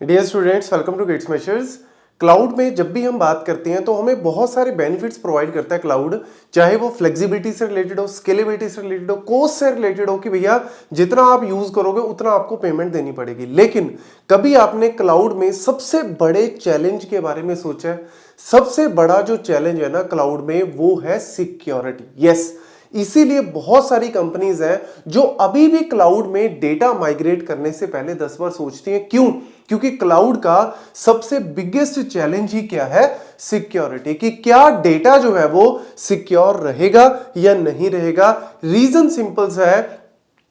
Dear students, welcome to Gate Smashers. Cloud में जब भी हम बात करते हैं तो हमें बहुत सारे बेनिफिट्स प्रोवाइड करता है क्लाउड, चाहे वो फ्लेक्सिबिलिटी से रिलेटेड हो, स्केलेबिलिटी से रिलेटेड हो, कॉस्ट से रिलेटेड हो कि भैया जितना आप यूज करोगे उतना आपको पेमेंट देनी पड़ेगी। लेकिन कभी आपने क्लाउड में सबसे बड़े चैलेंज के बारे में सोचा है? सबसे बड़ा जो चैलेंज है ना क्लाउड में, वो है सिक्योरिटी। यस, इसीलिए बहुत सारी कंपनीज हैं जो अभी भी क्लाउड में डेटा माइग्रेट करने से पहले 10 बार सोचती हैं। क्यों? क्योंकि क्लाउड का सबसे बिगेस्ट चैलेंज ही क्या है? सिक्योरिटी। कि क्या डेटा जो है वो सिक्योर रहेगा या नहीं रहेगा। रीजन सिंपल सा है,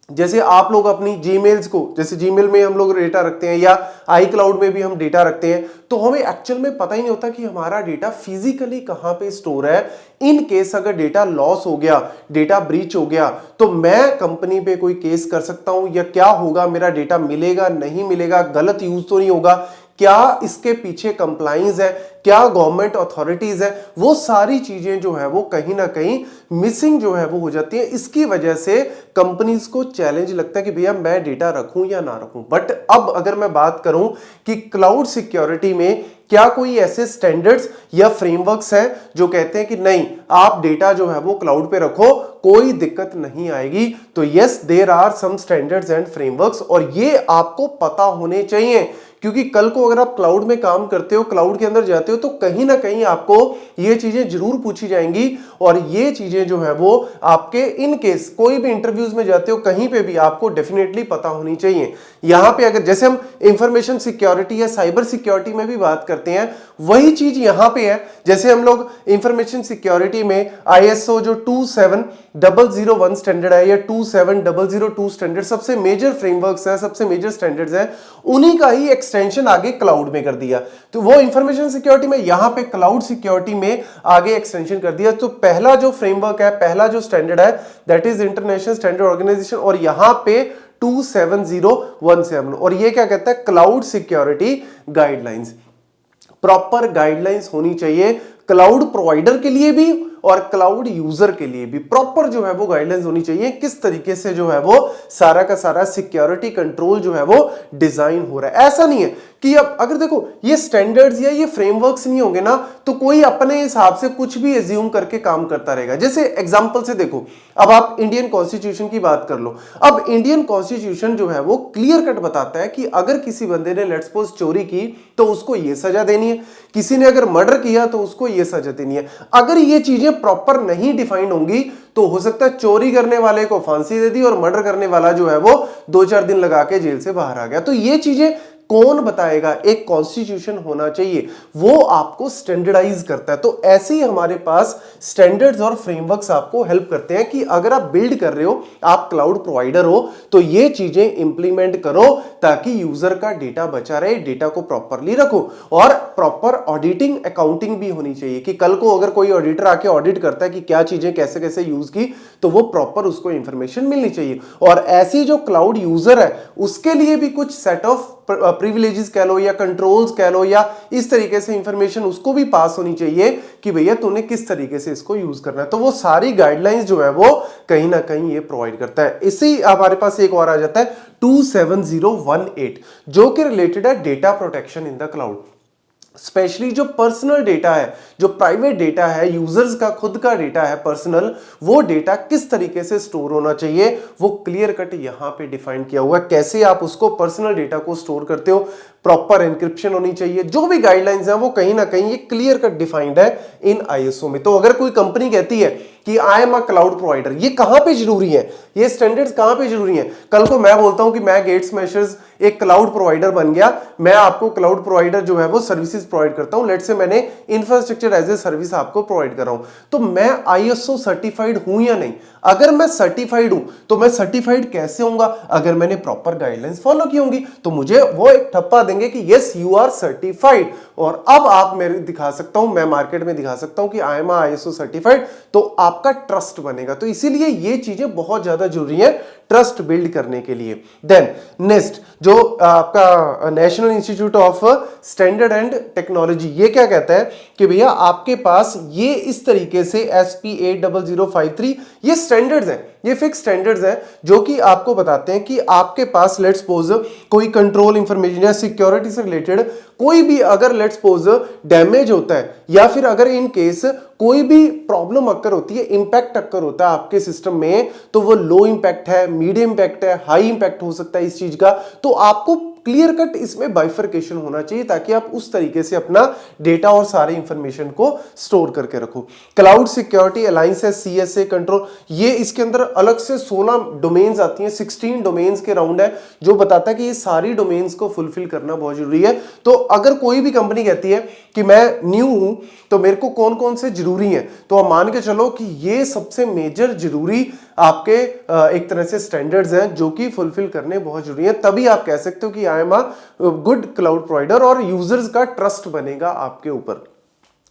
जैसे आप लोग अपनी जीमेल्स को, जैसे जीमेल में हम लोग डेटा रखते हैं या आई क्लाउड में भी हम डेटा रखते हैं, तो हमें एक्चुअल में पता ही नहीं होता कि हमारा डेटा फिजिकली कहां पे स्टोर है। इन केस अगर डेटा लॉस हो गया, डेटा ब्रीच हो गया, तो मैं कंपनी पे कोई केस कर सकता हूं या क्या होगा? मेरा डेटा मिलेगा, नहीं मिलेगा, गलत यूज तो नहीं होगा? क्या इसके पीछे कंप्लाइंस है? क्या गवर्नमेंट अथॉरिटीज है? वो सारी चीजें जो है वो कहीं ना कहीं मिसिंग जो है वो हो जाती है। इसकी वजह से कंपनीज को चैलेंज लगता है कि भैया मैं डेटा रखूं या ना रखूं। बट अब अगर मैं बात करूं कि क्लाउड सिक्योरिटी में क्या कोई ऐसे स्टैंडर्ड्स या फ्रेमवर्क्स हैं जो कहते हैं कि नहीं, आप डेटा जो है वो क्लाउड पे रखो, कोई दिक्कत नहीं आएगी? तो yes, there are some standards and frameworks, और ये आपको पता होने चाहिए। क्योंकि कल को अगर आप क्लाउड में काम करते हो, क्लाउड के अंदर जाते हो, तो कहीं ना कहीं आपको ये चीजें जरूर पूछी जाएंगी। और ये चीजें जो है वो आपके इन केस कोई भी इंटरव्यूज में जाते हो, कहीं पे भी आपको डेफिनेटली पता होनी चाहिए। यहां पे अगर जैसे हम इंफॉर्मेशन सिक्योरिटी या साइबर सिक्योरिटी में भी बात करते हैं, वही चीज यहां पे है। जैसे हम लोग इंफॉर्मेशन सिक्योरिटी में आईएसओ जो 27001 स्टैंडर्ड है या 27002 स्टैंडर्ड सबसे मेजर फ्रेमवर्क्स है, सबसे मेजर स्टैंडर्ड्स है, उन्हीं का ही एक्सटेंशन आगे क्लाउड में कर दिया। तो वो इंफॉर्मेशन सिक्योरिटी में यहां पे क्लाउड सिक्योरिटी में आगे एक्सटेंशन कर दिया। तो पहला जो फ्रेमवर्क है, पहला जो स्टैंडर्ड है, that is international standard organization, और यहां पे 27017, और ये क्या कहता है? Cloud security guidelines. Proper guidelines होनी चाहिए क्लाउड प्रोवाइडर के लिए भी और क्लाउड यूजर के लिए भी। प्रॉपर जो है वो गाइडलाइंस होनी चाहिए, किस तरीके से जो है वो सारा का सारा सिक्योरिटी कंट्रोल जो है वो डिजाइन हो रहा है। ऐसा नहीं है कि अब अगर देखो ये स्टैंडर्ड्स या ये फ्रेमवर्क्स नहीं होंगे ना, तो कोई अपने हिसाब से कुछ भी एज्यूम करके काम करता रहेगा। जैसे एग्जांपल से देखो, अब आप इंडियन कॉन्स्टिट्यूशन की बात कर लो। अब इंडियन कॉन्स्टिट्यूशन जो है वो क्लियर कट बताता है कि अगर किसी बंदे ने लेट्स सपोज चोरी की तो उसको ये सजा देनी है, किसी ने अगर मर्डर किया तो उसको ये सजा देनी है। अगर ये चीजें प्रॉपर नहीं डिफाइंड होंगी तो हो सकता है चोरी करने वाले को फांसी दे दी और मर्डर करने वाला जो है वो 2-4 दिन लगा के जेल से बाहर आ गया। तो ये चीजें कौन बताएगा? एक कॉन्स्टिट्यूशन होना चाहिए, वो आपको स्टैंडर्डाइज करता है। तो ऐसे ही हमारे पास स्टैंडर्ड्स और फ्रेमवर्क्स आपको हेल्प करते हैं कि अगर आप बिल्ड कर रहे हो, आप क्लाउड प्रोवाइडर हो, तो ये चीजें इंप्लीमेंट करो ताकि यूजर का डेटा बचा रहे, डेटा को प्रॉपरली रखो। और प्रॉपर ऑडिटिंग अकाउंटिंग भी होनी चाहिए कि कल को अगर कोई ऑडिटर आके ऑडिट करता है कि क्या चीजें कैसे कैसे यूज की, तो वो प्रॉपर उसको इंफॉर्मेशन मिलनी चाहिए। और ऐसी जो क्लाउड यूजर है उसके लिए भी कुछ सेट ऑफ प्रिविलेजेस कह लो या कंट्रोल्स कह लो, या इस तरीके से इंफॉर्मेशन उसको भी पास होनी चाहिए कि भैया तूने किस तरीके से इसको यूज करना है। तो वो सारी गाइडलाइंस जो है वो कहीं ना कहीं ये प्रोवाइड करता है। इसी हमारे पास एक और आ जाता है 27018, जो कि रिलेटेड है data protection in the cloud. Specially जो पर्सनल डेटा है, जो प्राइवेट डेटा है, यूजर्स का खुद का डेटा है पर्सनल, वो डेटा किस तरीके से स्टोर होना चाहिए, वो क्लियर कट यहां पे डिफाइन किया हुआ है। कैसे आप उसको पर्सनल डेटा को स्टोर करते हो, प्रॉपर एन्क्रिप्शन होनी चाहिए, जो भी गाइडलाइंस हैं वो कहीं ना कहीं ये क्लियर कट डिफाइंड है इन आईएसओ में। तो अगर कोई कंपनी कहती है कि I am a cloud provider, ये कहां पे जरूरी है? ये स्टैंडर्ड्स कहां पे जरूरी है? कल को मैं बोलता हूं कि मैं गेट्स मेशर्स एक क्लाउड प्रोवाइडर बन गया, मैं आपको क्लाउड प्रोवाइडर जो है वो सर्विसेज प्रोवाइड करता हूं, लेट्स से मैंने इंफ्रास्ट्रक्चर एज ए सर्विस आपको प्रोवाइड कर रहा हूं, तो मैं आईएसओ सर्टिफाइड हूं या नहीं? अगर मैं सर्टिफाइड हूं तो मैं सर्टिफाइड कैसे होऊंगा? अगर मैंने प्रॉपर गाइडलाइंस फॉलो की होंगी, तो मुझे वो एक ठप्पा देंगे कि यस यू आर सर्टिफाइड, और अब आप मेरे दिखा सकता हूं, मैं मार्केट में दिखा सकता हूं कि आई एम आईएसओ सर्टिफाइड, तो आपका ट्रस्ट बनेगा। तो इसीलिए ये चीजें बहुत ज्यादा जरूरी है ट्रस्ट बिल्ड करने के लिए। देन नेक्स्ट जो आपका national institute of standard and technology, ये क्या कहता है कि भैया आपके पास ये इस तरीके से SP 80053 ये स्टैंडर्ड्स हैं। ये फिक्स स्टैंडर्ड्स हैं जो कि आपको बताते हैं कि आपके पास लेट्स सपोज कोई कंट्रोल इंफॉर्मेशन या सिक्योरिटी से रिलेटेड कोई भी अगर लेट्स सपोज डैमेज होता है या फिर अगर इन केस कोई भी प्रॉब्लम अक्कर होती है, इंपैक्ट अक्कर होता है आपके सिस्टम में, तो वो लो इंपैक्ट है, मीडियम इंपैक्ट है, हाई इंपैक्ट हो सकता है इस चीज का, तो आपको क्लियर कट इसमें बाइफरकेशन होना चाहिए ताकि आप उस तरीके से अपना डेटा और सारे इंफॉर्मेशन को स्टोर करके रखो। क्लाउड सिक्योरिटी अलायंस है CSA कंट्रोल, ये इसके अंदर अलग से 16 डोमेन्स आती हैं, 16 डोमेन्स के राउंड है जो बताता है कि ये सारी डोमेन्स को फुलफिल करना बहुत जरूरी है। तो अगर कोई भी कंपनी कहती है कि मैं न्यू हूं तो मेरे को कौन कौन से जरूरी हैं, तो आप मान के चलो कि ये सबसे मेजर जरूरी आपके एक तरह से स्टैंडर्ड्स हैं जो कि फुलफिल करने बहुत जरूरी है, तभी आप कह सकते हो कि I am a good cloud provider और यूजर्स का ट्रस्ट बनेगा आपके ऊपर।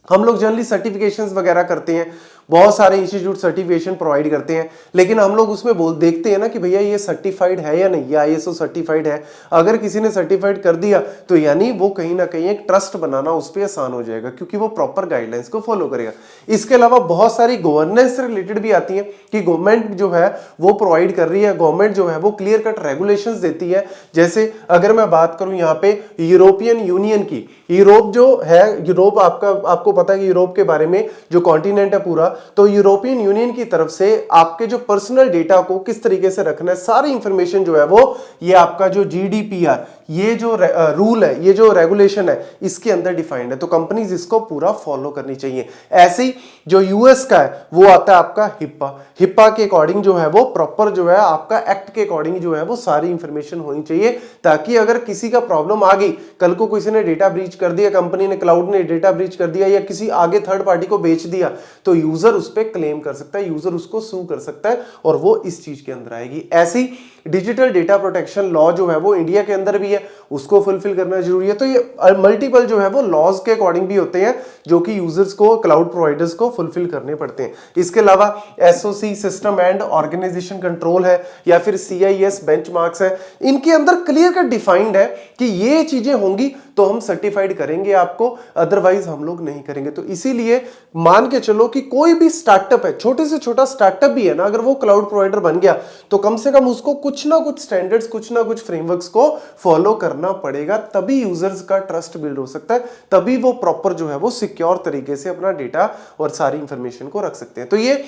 हम लोग जनरली सर्टिफिकेशंस वगैरह करते हैं, बहुत सारे इंस्टीट्यूट सर्टिफिकेशन प्रोवाइड करते हैं, लेकिन हम लोग उसमें देखते हैं ना कि भैया ये सर्टिफाइड है या नहीं, या ISO सर्टिफाइड है। अगर किसी ने सर्टिफाइड कर दिया तो यानी वो कहीं ना कहीं एक ट्रस्ट बनाना उस पर आसान हो जाएगा क्योंकि वो प्रॉपर गाइडलाइंस को फॉलो करेगा। इसके अलावा बहुत सारी गवर्नेंस से रिलेटेड भी आती है कि गवर्नमेंट जो है वो प्रोवाइड कर रही है, गवर्नमेंट जो है वो क्लियर कट रेगुलेशंस देती है। जैसे अगर मैं बात करूं यहाँ पे यूरोपियन यूनियन की, यूरोप जो है, यूरोप आपको पता है कि यूरोप के बारे में जो कॉन्टिनेंट है पूरा, तो यूरोपियन यूनियन की तरफ से आपके जो पर्सनल डेटा को किस तरीके से रखना है, सारी इंफॉर्मेशन जो है वो ये आपका जो GDPR, ये जो रूल है, ये जो रेगुलेशन है, इसके अंदर डिफाइंड है, तो कंपनीज इसको पूरा फॉलो करनी चाहिए। ऐसे ही जो US का है वो आता है आपका हिप्पा के अकॉर्डिंग जो है वो प्रॉपर जो है आपका एक्ट के अकॉर्डिंग जो है वो सारी इंफॉर्मेशन होनी चाहिए, ताकि अगर किसी का प्रॉब्लम आ गई, कल को किसी ने डेटा ब्रीच कर दिया, कंपनी ने, क्लाउड ने डेटा ब्रीच कर दिया या किसी आगे थर्ड पार्टी को बेच दिया, तो यूजर उस पर क्लेम कर सकता है, यूजर उसको सू कर सकता है और वो इस चीज के अंदर आएगी। ऐसी डिजिटल डेटा प्रोटेक्शन लॉ जो है वो इंडिया के अंदर भी है, उसको फुलफिल करना जरूरी है। तो ये मल्टीपल जो है वो लॉज के अकॉर्डिंग भी होते हैं जो कि यूजर्स को, क्लाउड प्रोवाइडर्स को फुलफिल करने पड़ते हैं। इसके अलावा SOC system and organization control है या फिर CIS बेंचमार्क्स है, इनके अंदर क्लियर कट डिफाइंड है कि ये चीजें होंगी तो हम सर्टिफाइड करेंगे आपको, अदरवाइज हम लोग नहीं करेंगे। तो इसीलिए मान के चलो कि कोई भी स्टार्टअप है, छोटे से छोटा स्टार्टअप भी है ना, अगर वो क्लाउड प्रोवाइडर बन गया तो कम से कम उसको कुछ ना कुछ स्टैंडर्ड्स, कुछ ना कुछ फ्रेमवर्क्स को फॉलो करना पड़ेगा, तभी यूजर्स का ट्रस्ट बिल्ड हो सकता है, तभी वो प्रॉपर जो है वो सिक्योर तरीके से अपना डेटा और सारी इंफॉर्मेशन को रख सकते हैं। तो ये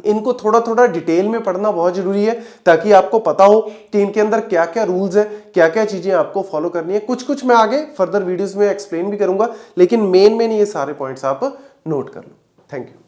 इनको थोड़ा थोड़ा डिटेल में पढ़ना बहुत जरूरी है ताकि आपको पता हो कि इनके अंदर क्या क्या रूल्स हैं, क्या क्या चीजें आपको फॉलो करनी है। कुछ कुछ मैं आगे फर्दर वीडियोस में एक्सप्लेन भी करूंगा, लेकिन मेन ये सारे पॉइंट्स आप नोट कर लो। Thank you.